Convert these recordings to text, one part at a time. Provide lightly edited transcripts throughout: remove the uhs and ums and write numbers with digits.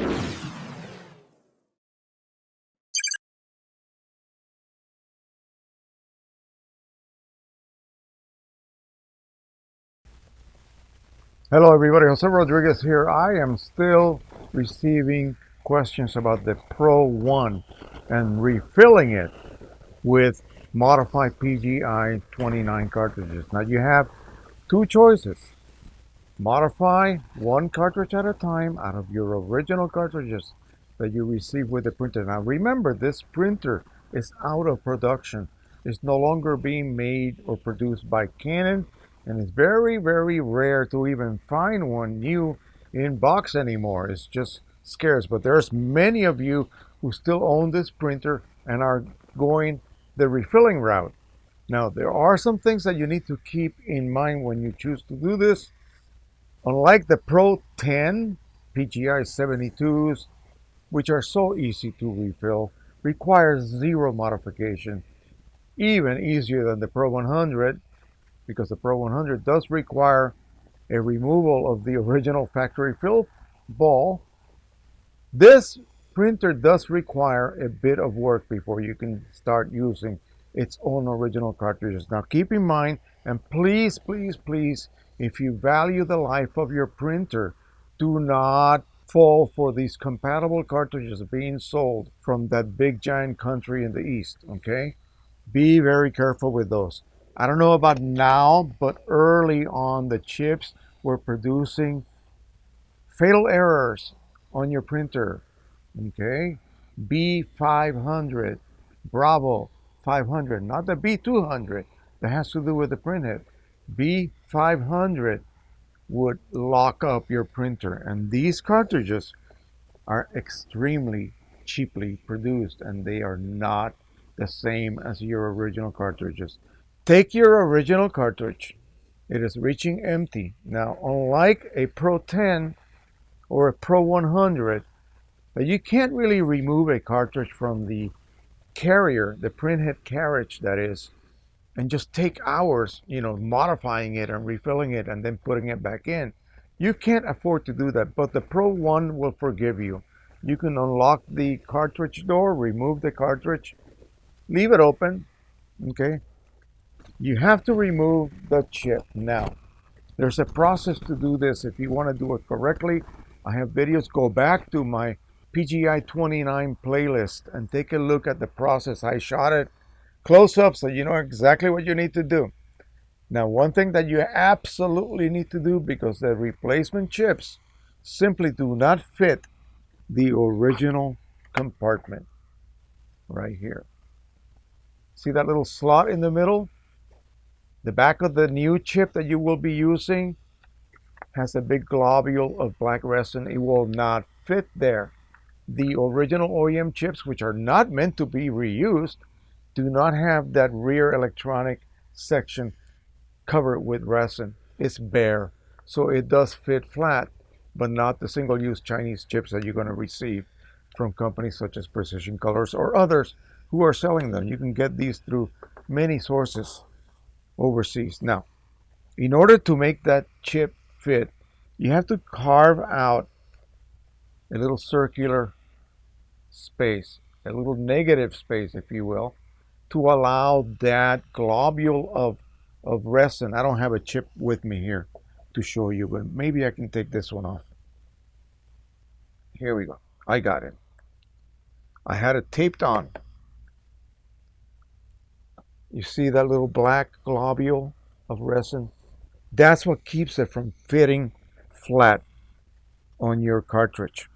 Hello everybody, Jose Rodriguez here. I am still receiving questions about the Pro 1 and refilling it with modified PGI 29 cartridges. Now you have two choices. Modify one cartridge at a time out of your original cartridges that you receive with the printer. Now remember, this printer is out of production. It's no longer being made or produced by Canon, and it's very, very rare to even find one new in box anymore. It's just scarce, but there's many of you who still own this printer and are going the refilling route. Now, there are some things that you need to keep in mind when you choose to do this. Unlike the Pro 10 PGI 72s, which are so easy to refill, requires zero modification, even easier than the Pro 100, because the Pro 100 does require a removal of the original factory fill ball. This printer does require a bit of work before you can start using its own original cartridges. Now keep in mind, and please, please, please, if you value the life of your printer, do not fall for these compatible cartridges being sold from that big giant country in the East, okay? Be very careful with those. I don't know about now, but early on the chips were producing fatal errors on your printer, okay? B500, Bravo 500, not the B200 that has to do with the printhead. B500 would lock up your printer, and these cartridges are extremely cheaply produced, and they are not the same as your original cartridges. Take your original cartridge. It is reaching empty. Now, unlike a Pro 10 or a Pro 100, that you can't really remove a cartridge from the carrier, the printhead carriage that is, and just take hours, modifying it and refilling it and then putting it back in. You can't afford to do that, but the Pro 1 will forgive you. You can unlock the cartridge door, remove the cartridge, leave it open, okay? You have to remove the chip. Now, there's a process to do this. If you want to do it correctly, I have videos. Go back to my PGI 29 playlist and take a look at the process. I shot it close up so you know exactly what you need to do. Now, one thing that you absolutely need to do, because the replacement chips simply do not fit the original compartment right here. See that little slot in the middle? The back of the new chip that you will be using has a big globule of black resin. It will not fit there. The original OEM chips, which are not meant to be reused, do not have that rear electronic section covered with resin. It's bare, so it does fit flat, but not the single-use Chinese chips that you're going to receive from companies such as Precision Colors or others who are selling them. You can get these through many sources overseas. Now, in order to make that chip fit, you have to carve out a little circular space, a little negative space, if you will, to allow that globule of resin. I don't have a chip with me here to show you, but maybe I can take this one off. Here we go. I got it. I had it taped on. You see that little black globule of resin? That's what keeps it from fitting flat on your cartridge.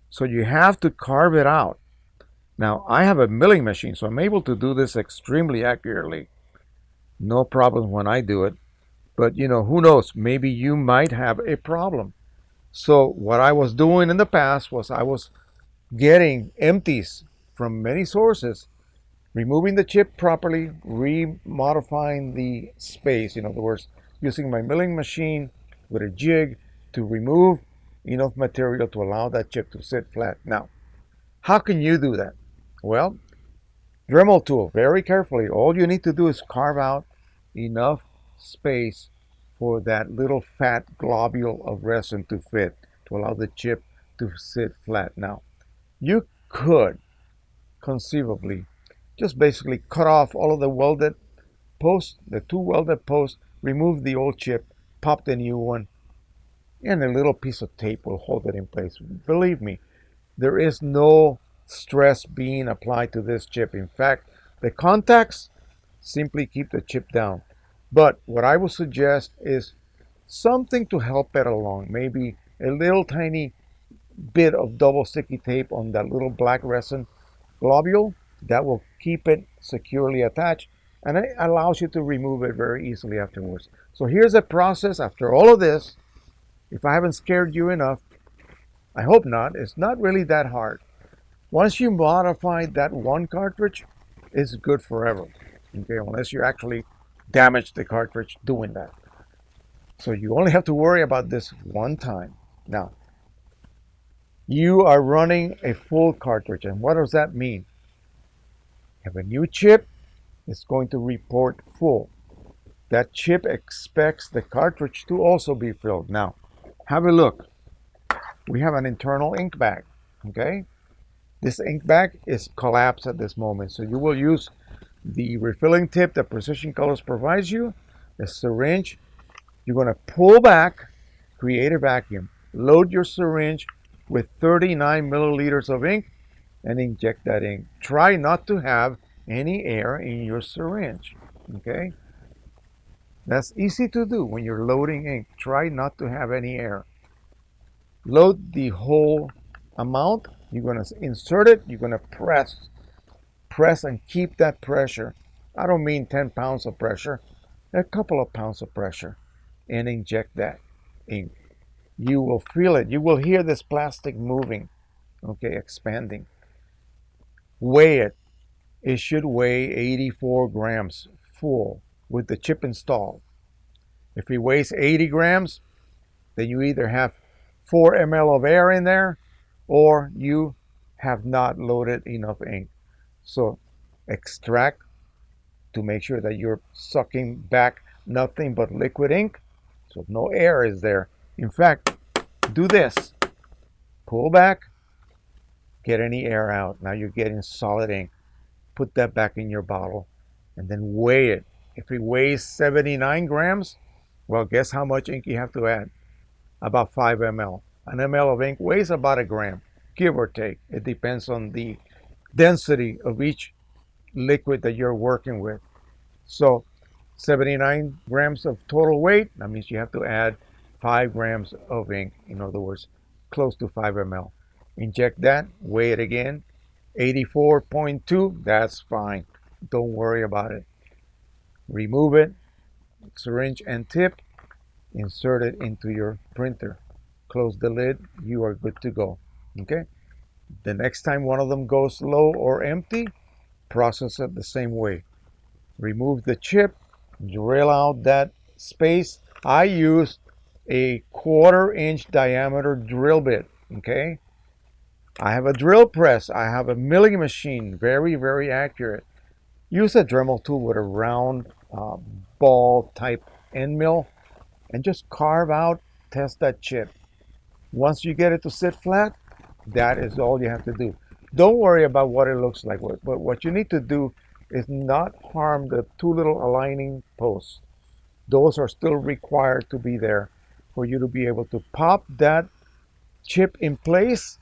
So you have to carve it out. Now, I have a milling machine, so I'm able to do this extremely accurately. No problem when I do it. But, who knows? Maybe you might have a problem. So what I was doing in the past was I was getting empties from many sources, removing the chip properly, remodifying the space, in other words, using my milling machine with a jig to remove enough material to allow that chip to sit flat. Now, how can you do that? Well, Dremel tool, very carefully. All you need to do is carve out enough space for that little fat globule of resin to fit, to allow the chip to sit flat. Now, you could conceivably just basically cut off all of the welded posts, the two welded posts, remove the old chip, pop the new one, and a little piece of tape will hold it in place. Believe me, there is no stress being applied to this chip. In fact, the contacts simply keep the chip down. But what I would suggest is something to help it along. Maybe a little tiny bit of double sticky tape on that little black resin globule that will keep it securely attached, and it allows you to remove it very easily afterwards. So here's the process after all of this. If I haven't scared you enough, I hope not. It's not really that hard. Once you modify that one cartridge, it's good forever. Okay, unless you actually damage the cartridge doing that. So you only have to worry about this one time. Now, you are running a full cartridge, and what does that mean? You have a new chip, it's going to report full. That chip expects the cartridge to also be filled. Now, have a look. We have an internal ink bag, okay? This ink bag is collapsed at this moment, so you will use the refilling tip that Precision Colors provides you, a syringe. You're going to pull back, create a vacuum, load your syringe with 39 milliliters of ink, and inject that ink. Try not to have any air in your syringe, okay? That's easy to do when you're loading ink. Try not to have any air. Load the whole amount. You're going to insert it. You're going to press and keep that pressure. I don't mean 10 pounds of pressure, a couple of pounds of pressure, and inject that ink. You will feel it. You will hear this plastic moving, okay, expanding. Weigh it. It should weigh 84 grams full with the chip installed. If it weighs 80 grams, then you either have 4 ml of air in there or you have not loaded enough ink. So extract to make sure that you're sucking back nothing but liquid ink, so no air is there. In fact, do this. Pull back, get any air out. Now you're getting solid ink. Put that back in your bottle and then weigh it. If it weighs 79 grams, well, guess how much ink you have to add? About 5 ml. An ml of ink weighs about a gram, give or take. It depends on the density of each liquid that you're working with. So 79 grams of total weight, that means you have to add 5 grams of ink. In other words, close to 5 ml. Inject that, weigh it again, 84.2, that's fine. Don't worry about it. Remove it, syringe and tip, insert it into your printer. Close the lid, you are good to go. Okay? The next time one of them goes low or empty, process it the same way. Remove the chip, drill out that space. I use a 1/4-inch diameter drill bit. Okay? I have a drill press. I have a milling machine. Very, very accurate. Use a Dremel tool with a round ball type end mill and just carve out, test that chip. Once you get it to sit flat, that is all you have to do. Don't worry about what it looks like, but what you need to do is not harm the two little aligning posts. Those are still required to be there for you to be able to pop that chip in place.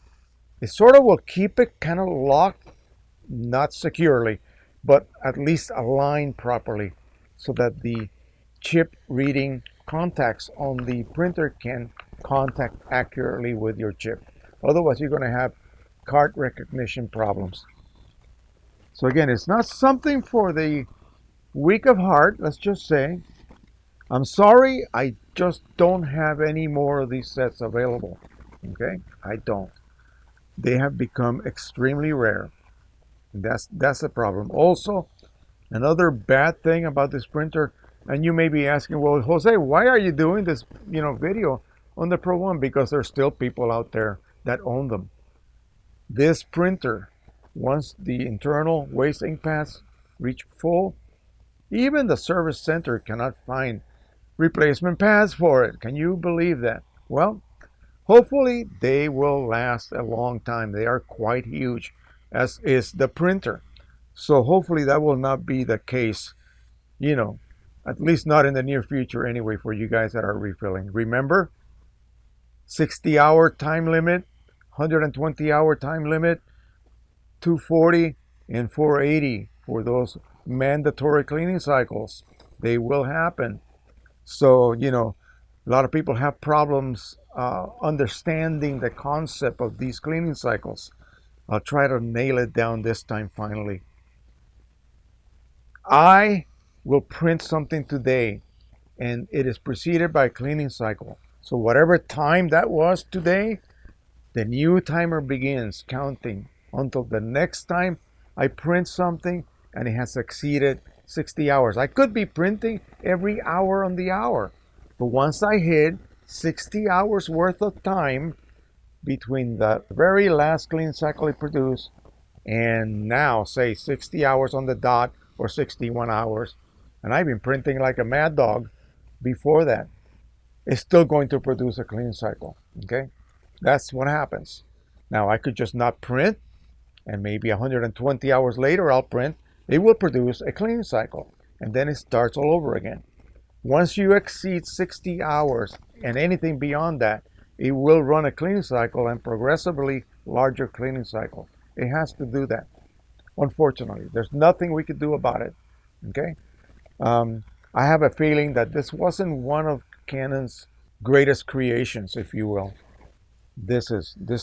It sort of will keep it kind of locked, not securely, but at least aligned properly so that the chip reading contacts on the printer can contact accurately with your chip. Otherwise, you're going to have card recognition problems. So again, it's not something for the weak of heart, let's just say. I'm sorry, I just don't have any more of these sets available. Okay, I don't. They have become extremely rare. And that's the problem. Also, another bad thing about this printer, and you may be asking, well, Jose, why are you doing this, video on the Pro 1? Because there's still people out there that own them. This printer, once the internal waste ink pads reach full, even the service center cannot find replacement pads for it. Can you believe that? Well, Hopefully they will last a long time. They are quite huge, as is the printer. So hopefully that will not be the case, you know, at least not in the near future anyway, for you guys that are refilling. Remember, 60-hour time limit, 120-hour time limit, 240 and 480 for those mandatory cleaning cycles. They will happen. So, a lot of people have problems understanding the concept of these cleaning cycles. I'll try to nail it down this time finally. I will print something today and it is preceded by a cleaning cycle. So whatever time that was today, the new timer begins counting until the next time I print something and it has exceeded 60 hours. I could be printing every hour on the hour, but once I hit 60 hours worth of time between the very last clean cycle I produced and now, say 60 hours on the dot or 61 hours, and I've been printing like a mad dog before that, it's still going to produce a clean cycle. Okay, that's what happens. Now I could just not print, and maybe 120 hours later I'll print. It will produce a clean cycle, and then it starts all over again. Once you exceed 60 hours and anything beyond that, it will run a clean cycle and progressively larger cleaning cycle. It has to do that. Unfortunately, there's nothing we could do about it. Okay. I have a feeling that this wasn't one of Canon's greatest creations, if you will. This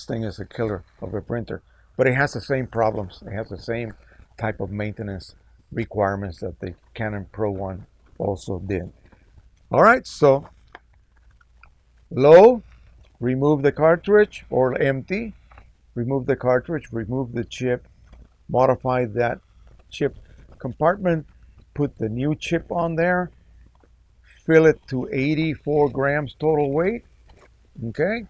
thing is a killer of a printer, but it has the same problems. It has the same type of maintenance requirements that the Canon Pro one also did. All right, so low, remove the cartridge, or empty, remove the cartridge, remove the chip, modify that chip compartment, put the new chip on there, fill it to 84 grams total weight, okay,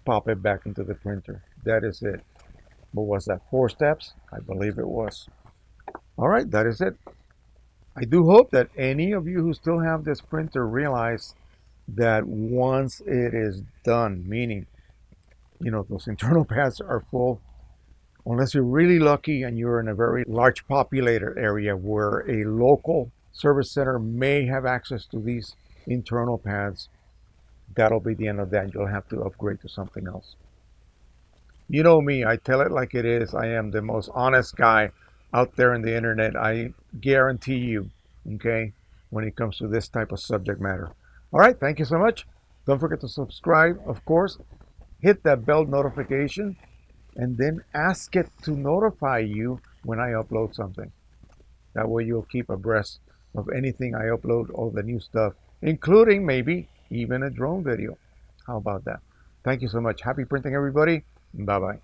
pop it back into the printer. That is it. What was that, 4 steps? I believe it was. All right, that is it. I do hope that any of you who still have this printer realize that once it is done, meaning, those internal pads are full, unless you're really lucky and you're in a very large populated area where a local service center may have access to these internal pads, that'll be the end of that. You'll have to upgrade to something else. You know me, I tell it like it is. I am the most honest guy out there in the internet. I guarantee you, okay, when it comes to this type of subject matter. All right, thank you so much. Don't forget to subscribe, of course. Hit that bell notification and then ask it to notify you when I upload something. That way you'll keep abreast of anything I upload, all the new stuff, including maybe even a drone video. How about that? Thank you so much. Happy printing, everybody. Bye-bye.